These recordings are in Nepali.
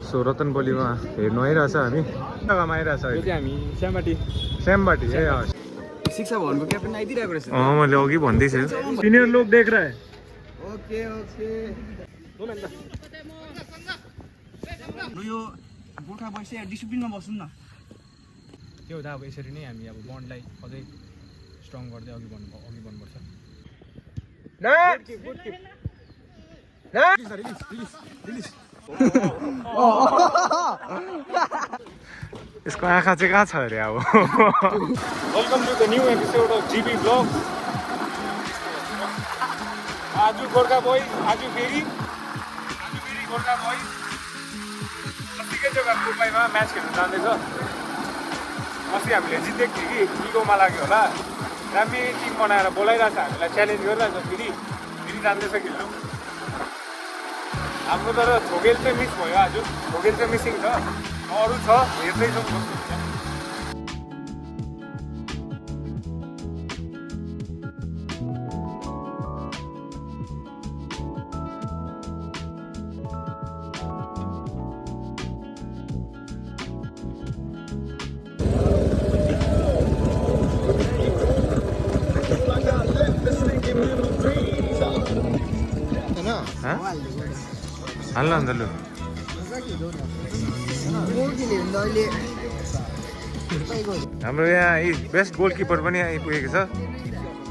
सो रतनबोलीमा हेर्नु आइरहेछ हामी जग्गामा आइरहेछ हामी श्यामबाटी ए शिक्षा भवनको क्याप्टेन आइदिरहेको रहेछ मैले अघि भन्दैछु सिनियर लोग देख रहा है ओके यो गोर्खा बस्छ डिसिप्लिनमा बस्नु न त्यो हुँदा अब यसरी नै हामी अब बन्डलाई अझै स्ट्रङ गर्दै अघि बढ्नुपर्छ यसको आँखा चाहिँ कहाँ छ अरे अब welcome to the new episode of GB blogs आज गोर्खा बोय आज फेरि गोर्खा बोय अस्तिकै जग्गा मुम्बईमा म्याच खेल्नु जाँदैछ अस्ति हामीले जितेको थियो कि इगोमा लाग्यो होला दामी टिम बनाएर बोलाइरहेछ हामीलाई च्यालेन्ज गरिरहेछ फेरि जाँदैछ खेल्नु हाम्रो तर थोगेल चाहिँ मिस भयो आज थोगेल चाहिँ मिसिङ छ अरू छ हेर्दैछौँ कस्तो हुन्छ हाल्नु अन्त लु हाम्रो यहाँ बेस्ट गोलकिपर पनि आइपुगेको छ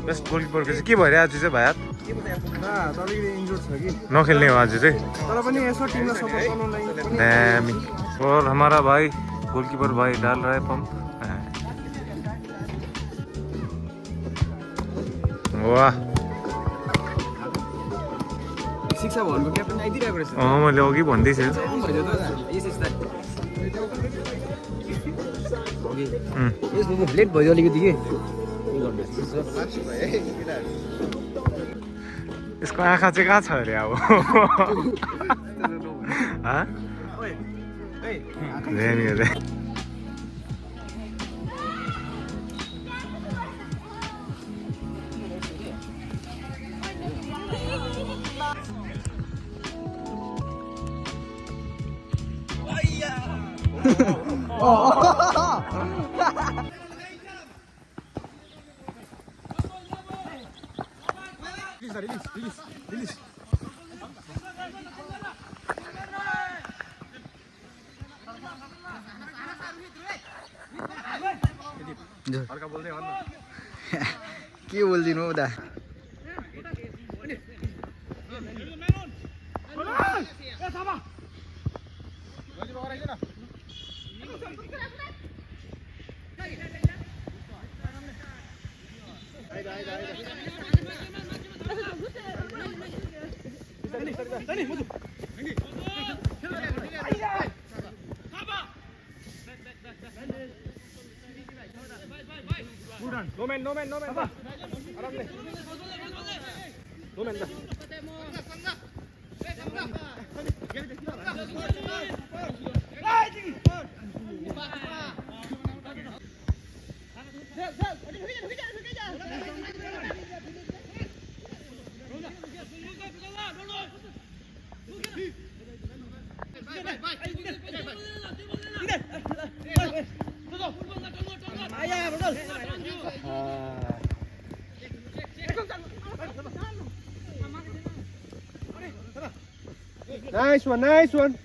बेस्ट गोलकिपरको चाहिँ के भइरहेको आज चाहिँ भाइ नखेल्ने हो आज चाहिँ और हमारा भाई गोलकीपर भाई डाल रहा है पंप वाह शिक्षा भवनको क्याप्टेन आइदिरहेको रहेछ मैले अघि भन्दैछु लेट भयो अलिकति के यसको आँखा चाहिँ कहाँ छ अरे अब के बोल्दिनु हौ दा No man. Nice one.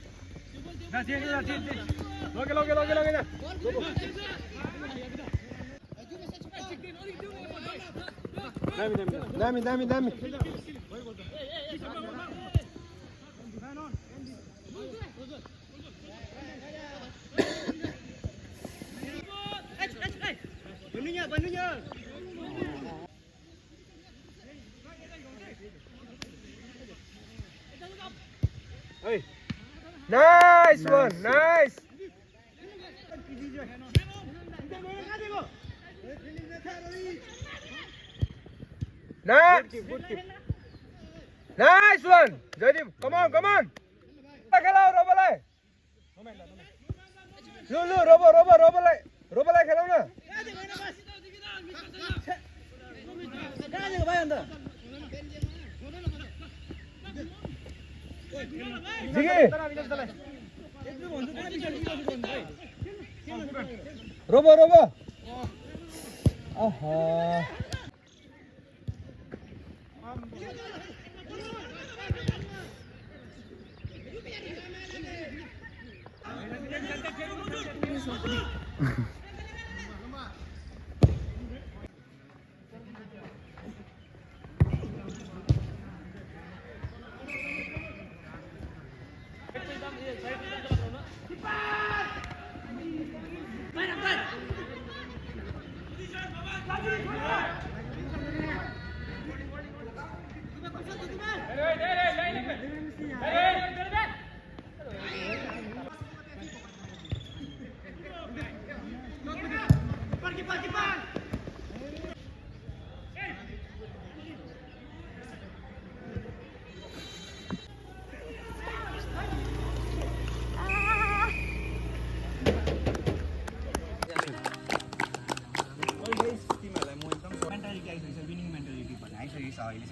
Dami. Banunya. Hey. Nice one. Nice. Nice one. Jaideep, come on. Khelao Robalai. Lu Robalai khelao na. जिगे रोबो रोबो आहा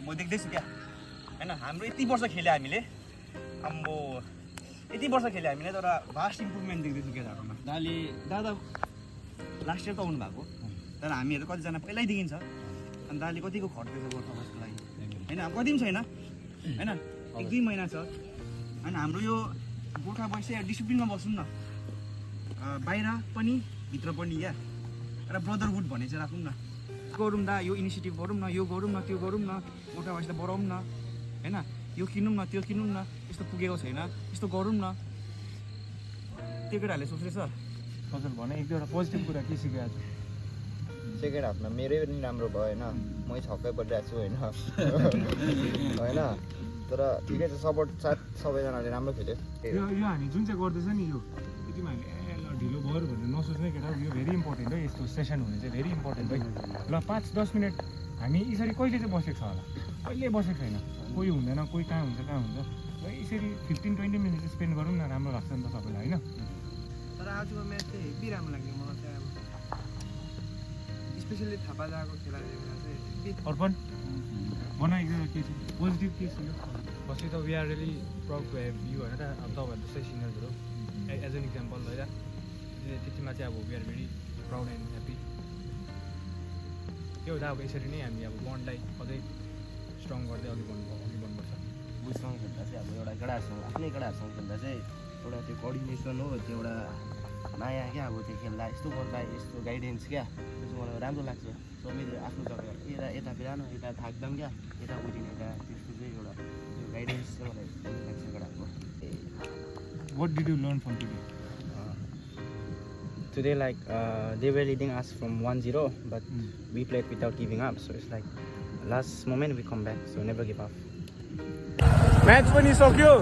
म देख्दैछु क्या होइन हाम्रो यति वर्ष खेल्यो हामीले आम्बो यति वर्ष खेल्यो हामीले तर भास्ट इम्प्रुभमेन्ट देख्दैछु केटाहरूमा दादा लास्ट इयर त आउनु भएको तर हामीहरू कतिजना पहिल्यैदेखि छ अनि दाले कतिको खट्दैछ गोर्खाबसको लागि होइन अब कति पनि छैन होइन 1-2 महिना छ होइन हाम्रो यो गोर्खा बस चाहिँ डिसिप्लिनमा बसौँ न बाहिर पनि भित्र पनि क्या एउटा ब्रदरहुड भन्ने चाहिँ राखौँ न गरौँ दा यो इनिसिएटिभ गरौँ न यो गरौँ न त्यो गरौँ न गोर्खा भाषालाई बढाउँ न होइन यो किनौँ न त्यो किनौँ न यस्तो पुगेको छैन यस्तो गरौँ न त्यो केटाहरूले सोच्दैछ हजुर भने एक दुईवटा पोजिटिभ कुरा के सिकेको छु सेकेन्ड हाफमा मेरै पनि राम्रो भयो होइन मै छक्कै परिरहेको छु होइन होइन तर ठिकै छ सपोर्ट साथ सबैजनाले राम्रो खेल्यो यो हामी जुन चाहिँ गर्दैछ नि यो यतिमा हामीले ल ढिलो भयो भनेर नसोच्ने केटा यो भेरी इम्पोर्टेन्ट है यस्तो सेसन हुने चाहिँ भेरी इम्पोर्टेन्ट है ल 5-10 मिनट हामी यसरी कहिले चाहिँ बसेको छ होला कहिले बसेको छैन कोही हुँदैन कोही कहाँ हुन्छ ल यसरी 15-20 मिनट स्पेन्ड गरौँ न राम्रो लाग्छ नि त सबैलाई होइन तर आजको म्याच चाहिँ हेभी राम्रो लाग्यो मलाई चाहिँ अब स्पेसली थापा जाएको खेलाडीहरूलाई चाहिँ अर्पण भन एकजना के छ पोजिटिभ के छ यो फर्स्टली त we are really proud to have you होइन अब तपाईँहरू जस्तै सिनियर्सहरू एज एन इक्जाम्पल होइन त्यतिमा चाहिँ अब we are very proud and happy के हुँदा अब यसरी नै हामी अब बन्डलाई अझै स्ट्रङ गर्दै अघि बढ्नुपर्छ बुझसँग खेल्दा चाहिँ अब एउटा केटाहरूसँग आफ्नै केटाहरूसँग खेल्दा चाहिँ एउटा त्यो कोअर्डिनेसन हो त्यो एउटा माया क्या अब त्यो खेल्दा यस्तो गर्दा यस्तो गाइडेन्स क्या त्यो चाहिँ मलाई राम्रो लाग्छ सबैले आफ्नो जग्गा यता बिरानो यता थाक्दाम क्या यता उठिने यता त्यस्तो चाहिँ एउटा त्यो गाइडेन्स चाहिँ मलाई राम्रो लाग्छ केटाहरूको What did you learn from today? Today, like they were leading us from 1-0, but we played without giving up. So it's like last moment we come back. So never give up. Match पनि सक्यो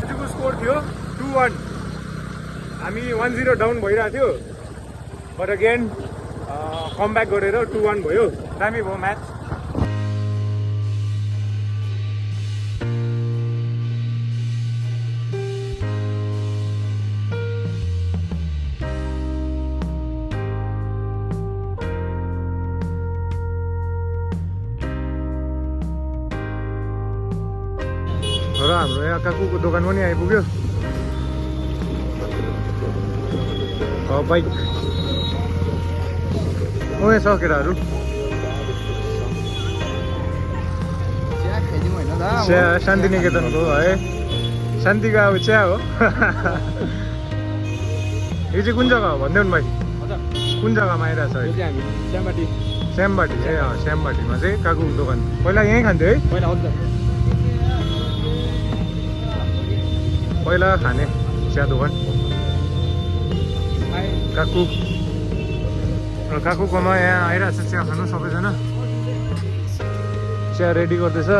कतिको स्कोर थियो 2-1 हामी 1-0 डाउन भइरहेको थियो बट अगेन कम ब्याक गरेर 2-1 भयो दामी भयो म्याच र हाम्रो यहाँ काकुको दोकान पनि आइपुग्यो बाइक ओए छ केटाहरू चिया शान्तिनिकेतनको है शान्तिको अब चिया हो यो चाहिँ कुन जग्गा हो भनिदेऊ न भाइ कुन जग्गामा आइरहेछ श्यामबाटी ए श्यामबाटीमा चाहिँ काकुको दोकान पहिला यहीँ खान्थ्यो है पहिला खाने चिया दोकान काकु र काकुकोमा यहाँ आइरहेछ चिया खानु सबैजना चिया रेडी गर्दैछ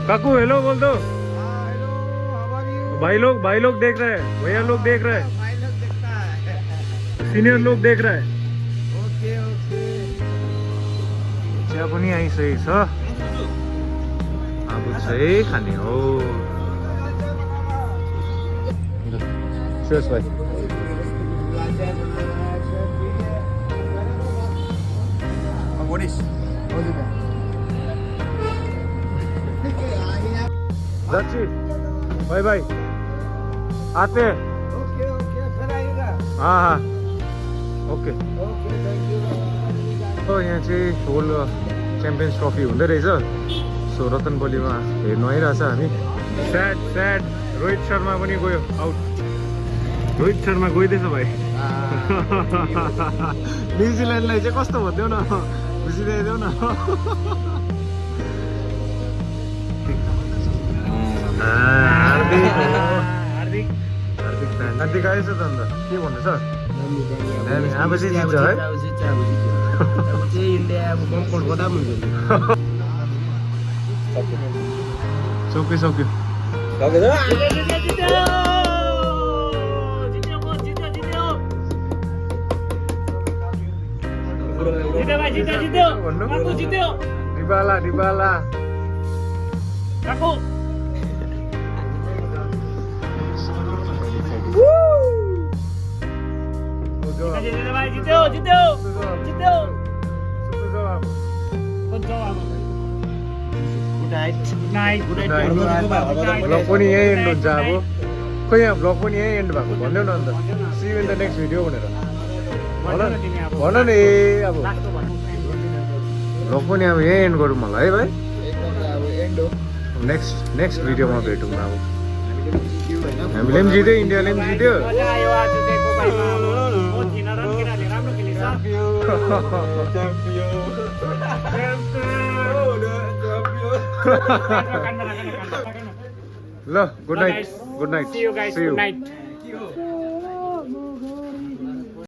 काकू हेलो बोल दो भाई लोग देख रहे हैं भैया लोग देख रहे हैं सीनियर लोग देख रहे हैं चिया पनि आइसकेको छ अब चाहिँ खाने हो Cheers, भाइ बोनिस That's it. Bye bye. आते हैं. हाँ हाँ. Okay. तो यहाँ चाहिँ होल च्याम्पियन्स ट्रफी हुँदै रहेछ. सो रतनबोलीमा हेर्नु आइरहेछ हामी. स्याड रोहित शर्मा पनि गयो आउट. रोहित शर्मा गइदिएछ भाइ. न्युजिल्यान्डलाई चाहिँ कस्तो भनिदेऊ न, बुझिदिइदेऊ न. हार्दिक हार्दिक आएछ त अन्त के भन्दैछ? अब चाहिँ जित्छ है. सक्यो डिबाला भ्लग पनि यही एन्ड हुन्छ अब. खोइ यहाँ भ्लग पनि यही एन्ड भएको भनिदेऊ न अन्त. See you in the next video भनेर भन न. अब भ्लग पनि अब यही एन्ड गरौँ होला है भाइ. नेक्स्ट भिडियोमा भेटौँ अब. हामीले पनि जित्यो, इन्डियाले पनि जित्यो. ल good night. See you guys. Good night.